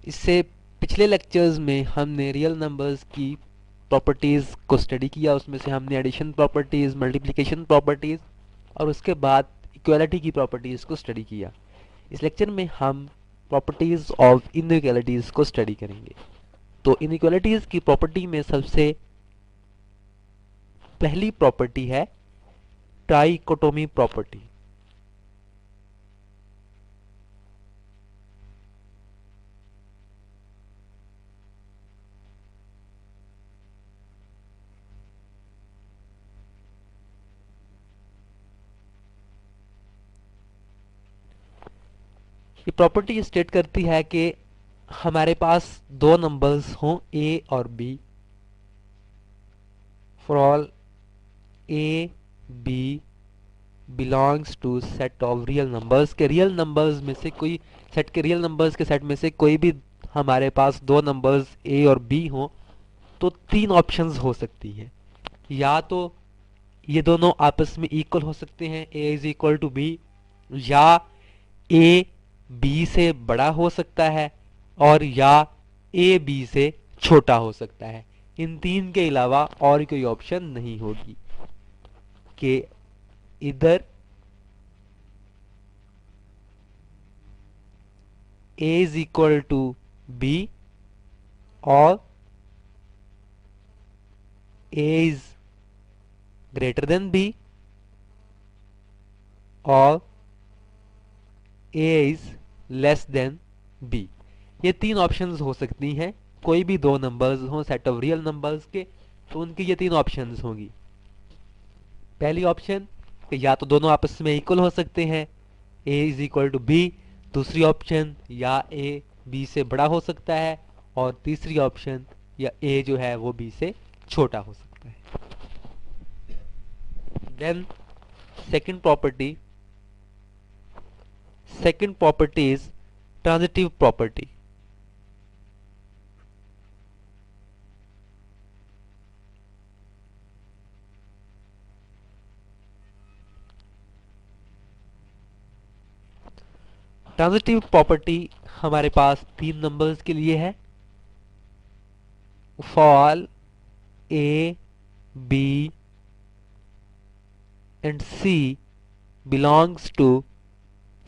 इससे पिछले लेक्चर्स में हमने रियल नंबर्स की प्रॉपर्टीज़ को स्टडी किया। उसमें से हमने एडिशन प्रॉपर्टीज़, मल्टीप्लिकेशन प्रॉपर्टीज़ और उसके बाद इक्वालिटी की प्रॉपर्टीज़ को स्टडी किया। इस लेक्चर में हम प्रॉपर्टीज़ ऑफ इनइक्वालिटीज़ को स्टडी करेंगे। तो इनइक्वालिटीज़ की प्रॉपर्टी में सबसे पहली प्रॉपर्टी है ट्राइकोटोमी प्रॉपर्टी। ये प्रॉपर्टी स्टेट करती है कि हमारे पास दो नंबर्स हों ए और b, for all a b belongs to set of real numbers, के रियल नंबर्स में से कोई सेट के रियल नंबर्स के सेट में से कोई भी हमारे पास दो नंबर्स ए और बी हों तो तीन ऑप्शंस हो सकती हैं। या तो ये दोनों आपस में इक्वल हो सकते हैं, ए इज इक्वल टू बी, या ए बी से बड़ा हो सकता है और या ए बी से छोटा हो सकता है। इन तीन के अलावा और कोई ऑप्शन नहीं होगी कि इधर a is equal to b और a is greater than b और a is less than b। ये तीन ऑप्शंस हो सकती हैं। कोई भी दो नंबर्स हों सेट ऑफ रियल नंबर्स के तो उनकी ये तीन ऑप्शंस होंगी। पहली ऑप्शन कि या तो दोनों आपस में इक्वल हो सकते हैं, a is equal to b. दूसरी ऑप्शन या a b से बड़ा हो सकता है और तीसरी ऑप्शन या a जो है वो b से छोटा हो सकता है। Then second property is transitive property. Transitive property हमारे पास तीन नंबर्स के लिए है, for a b and c belongs to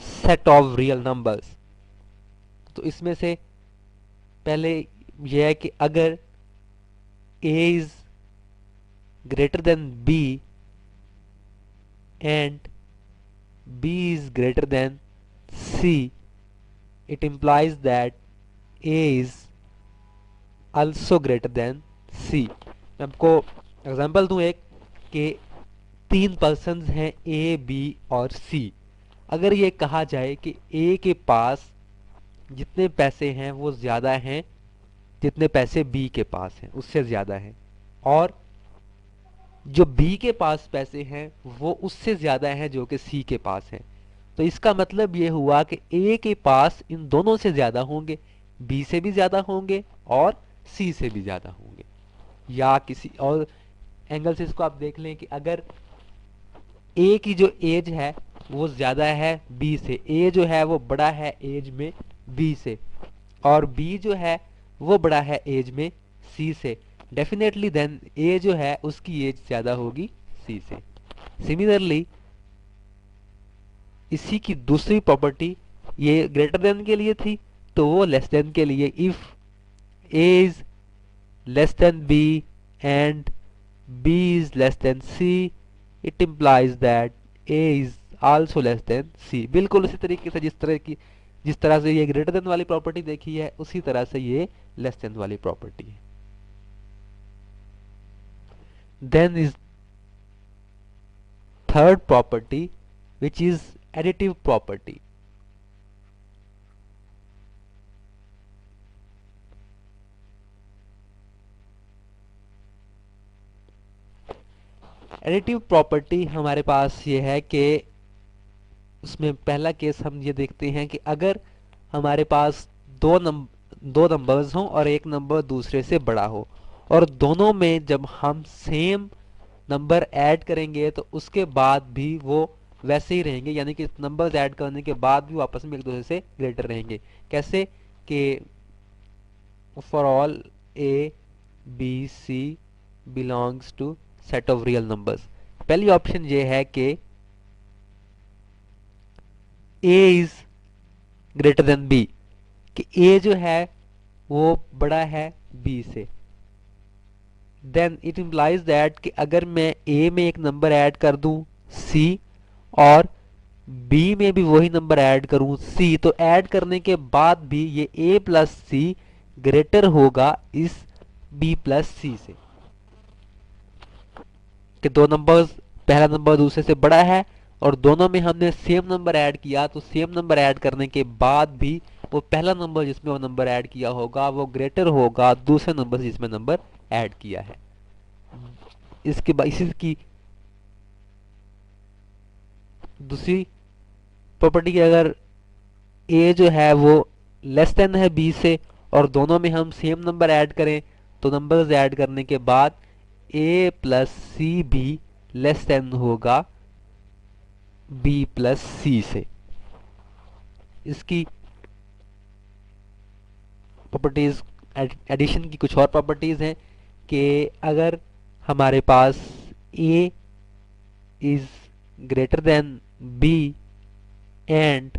set of real numbers. तो इसमें से पहले यह है कि अगर a is greater than b and b is greater than c, it implies that a is also greater than c। मैं आपको एग्जांपल दूं एक कि तीन पर्सन्स हैं a, b और c। अगर ये कहा जाए कि a के पास जितने पैसे हैं वो ज़्यादा हैं जितने पैसे b के पास हैं, उससे ज़्यादा हैं, और जो b के पास पैसे हैं वो उससे ज़्यादा हैं जो कि c के पास हैं, तो इसका मतलब ये हुआ कि a के पास इन दोनों से ज़्यादा होंगे, b से भी ज़्यादा होंगे और c से भी ज़्यादा होंगे। या किसी और एंगल से इसको आप देख लें कि अगर a की जो एज है वो ज़्यादा है b से, a जो है वो बड़ा है एज में b से, और b जो है वो बड़ा है एज में c से, डेफिनेटली देन a जो है उसकी एज ज़्यादा होगी c से। सिमिलरली इसी की दूसरी प्रॉपर्टी, ये ग्रेटर देन के लिए थी तो वो लेस देन के लिए, if a is less than b and b is less then c, it implies that a is also less than c। बिल्कुल उसी तरीके से जिस तरह से ये ग्रेटर देन वाली प्रॉपर्टी देखी है उसी तरह से ये लेस देन वाली प्रॉपर्टी है। Then is third property which is additive property। Additive property हमारे पास ये है कि उसमें पहला केस हम ये देखते हैं कि अगर हमारे पास दो नंबर्स हों और एक नंबर दूसरे से बड़ा हो और दोनों में जब हम सेम नंबर ऐड करेंगे तो उसके बाद भी वो वैसे ही रहेंगे, यानी कि नंबर्स ऐड करने के बाद भी वो आपस में एक दूसरे से ग्रेटर रहेंगे। कैसे कि for all a b c belongs to set of real numbers. पहली ऑप्शन ये है कि a is greater than b, कि ए जो है वो बड़ा है बी से। देन इट इम्प्लाइज दैट कि अगर मैं ए में एक नंबर ऐड कर दूं सी, और बी में भी वही नंबर ऐड करूं सी, तो ऐड करने के बाद भी ये ए प्लस सी ग्रेटर होगा इस बी प्लस सी से, कि दो नंबर्स, पहला नंबर दूसरे से बड़ा है और दोनों में हमने सेम नंबर ऐड किया, तो सेम नंबर ऐड करने के बाद भी वो पहला नंबर जिसमें वो नंबर ऐड किया होगा वो ग्रेटर होगा दूसरे नंबर से जिसमें नंबर ऐड किया है। इसके बाद इसी की दूसरी प्रॉपर्टी की, अगर ए जो है वो लेस देन है बी से और दोनों में हम सेम नंबर ऐड करें, तो नंबर्स ऐड करने के बाद ए प्लस सी भी लेस देन होगा बी प्लस सी से। इसकी प्रॉपर्टीज, एडिशन की कुछ और प्रॉपर्टीज हैं कि अगर हमारे पास A is greater than B and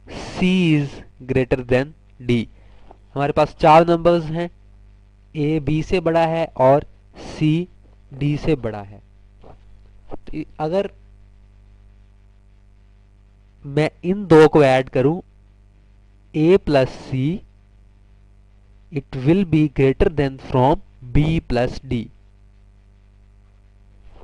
C is greater than D, हमारे पास चार नंबर्स हैं, ए बी से बड़ा है और सी डी से बड़ा है। तो अगर मैं इन दो को ऐड करूं A plus C, it will be greater than from B plus D,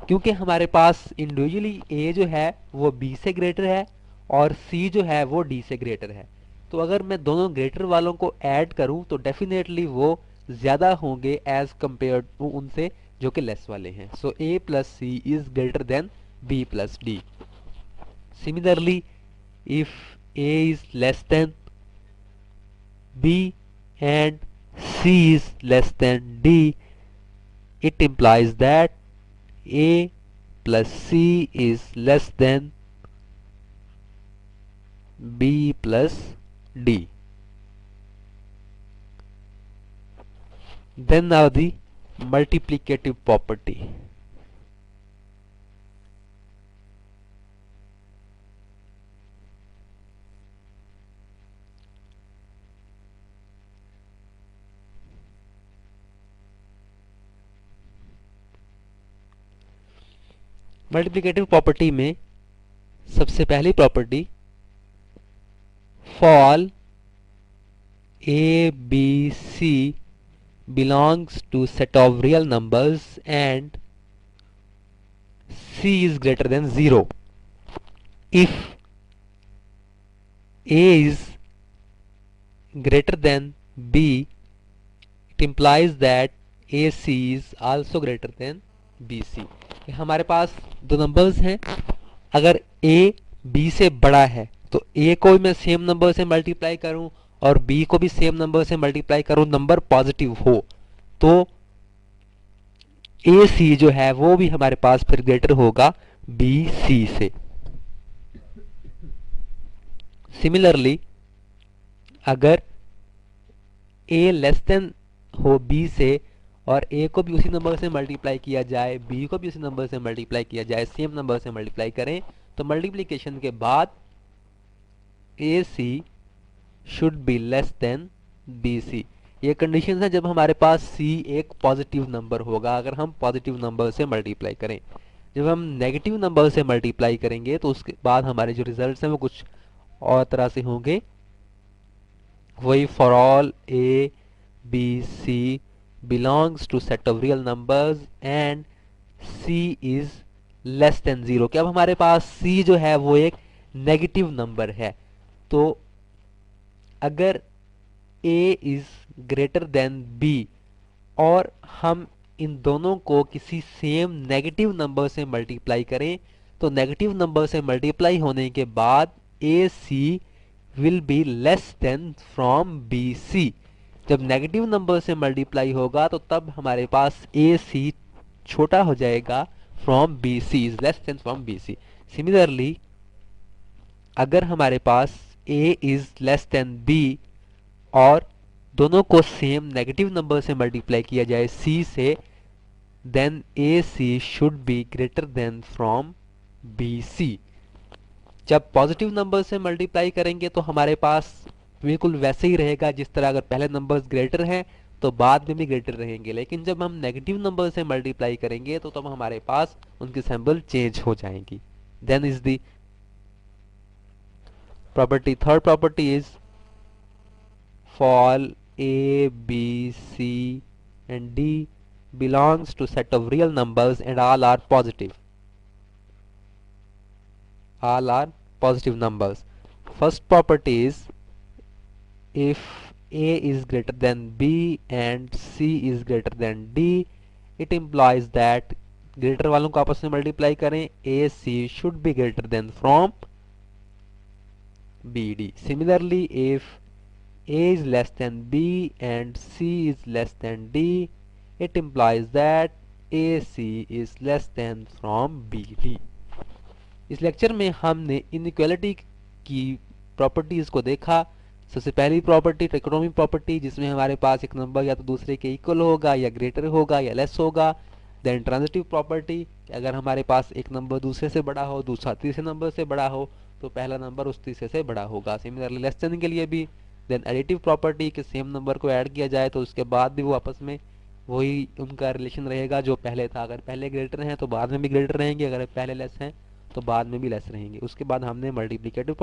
क्योंकि हमारे पास इंडिविजुअली ए जो है वो बी से ग्रेटर है और सी जो है वो डी से ग्रेटर है। तो अगर मैं दोनों ग्रेटर वालों को ऐड करूं तो डेफिनेटली वो ज्यादा होंगे एज कंपेयर टू उनसे जो कि लेस वाले हैं। So A plus C is greater than B plus D. Similarly if a is less than b and c is less than d, it implies that a plus c is less than b plus d. Then now the multiplicative property. Multiplicative property में सबसे पहली प्रॉपर्टी, for all a b c belongs to set of real numbers and c is greater than 0. If a is greater than b, it implies that ac is also greater than bc. हमारे पास दो numbers हैं, अगर a b से बड़ा है तो a को मैं सेम नंबर से मल्टीप्लाई करूं और b को भी सेम नंबर से मल्टीप्लाई करूं, नंबर पॉजिटिव हो, तो AC जो है वो भी हमारे पास फिर ग्रेटर होगा BC से। सिमिलरली अगर A लेस देन हो B से और A को भी उसी नंबर से मल्टीप्लाई किया जाए, B को भी उसी नंबर से मल्टीप्लाई किया जाए, सेम नंबर से मल्टीप्लाई करें, तो मल्टीप्लिकेशन के बाद AC should B less then BC। ये कंडीशन है जब हमारे पास C एक पॉजिटिव नंबर होगा, अगर हम पॉजिटिव नंबर से मल्टीप्लाई करें। जब हम नेगेटिव नंबर से मल्टीप्लाई करेंगे तो उसके बाद हमारे जो रिजल्ट्स हैं वो कुछ और तरह से होंगे। वही for all A B C belongs to set of real numbers and C is less than 0, कि अब हमारे पास C जो है वो एक नेगेटिव नंबर है, तो अगर A is greater than B और हम इन दोनों को किसी सेम नेगेटिव नंबर से मल्टीप्लाई करें, तो नेगेटिव नंबर से मल्टीप्लाई होने के बाद AC will be less than from BC। जब नेगेटिव नंबर से मल्टीप्लाई होगा तो तब हमारे पास AC छोटा हो जाएगा from BC, is less than from BC। Similarly अगर हमारे पास A is less than B और दोनों को सेम नेगेटिव नंबर से मल्टीप्लाई किया जाए c से, then AC should be greater than from BC। जब पॉजिटिव नंबर से मल्टीप्लाई करेंगे तो हमारे पास बिल्कुल वैसे ही रहेगा जिस तरह अगर पहले नंबर्स ग्रेटर हैं तो बाद में भी ग्रेटर रहेंगे, लेकिन जब हम नेगेटिव नंबर से मल्टीप्लाई करेंगे तो तब हमारे पास उनकी सिंबल चेंज हो जाएंगी। Then is the property, third property is for A, B, C and D belongs to set of real numbers and all are positive. All are positive numbers. First property is if A is greater than B and C is greater than D, it implies that greater वालों को आपस में multiply करें, A, C should be greater than from B, D. Similarly, if A is less than B and C is less than D, it implies that AC is less than from BD. इस lecture में हमने inequality की properties को देखा। सबसे पहली property ट्रिकोनोमी property, जिसमें हमारे पास एक नंबर या तो दूसरे के इक्वल होगा या ग्रेटर होगा या लेस होगा। देन ट्रांजिटिव प्रॉपर्टी, अगर हमारे पास एक नंबर दूसरे से बड़ा हो, दूसरा तीसरे नंबर से बड़ा हो, तो पहला नंबर उस तीसरे से बड़ा होगा। सिमिलरली लेस देन के लिए भी। देन एडिटिव प्रॉपर्टी के सेम नंबर को ऐड किया जाए तो उसके बाद भी वो आपस में वही उनका रिलेशन रहेगा जो पहले था। अगर पहले ग्रेटर हैं तो बाद में भी ग्रेटर रहेंगे, अगर पहले लेस हैं तो बाद में भी लेस रहेंगे। उसके बाद हमने मल्टीप्लिकेटिव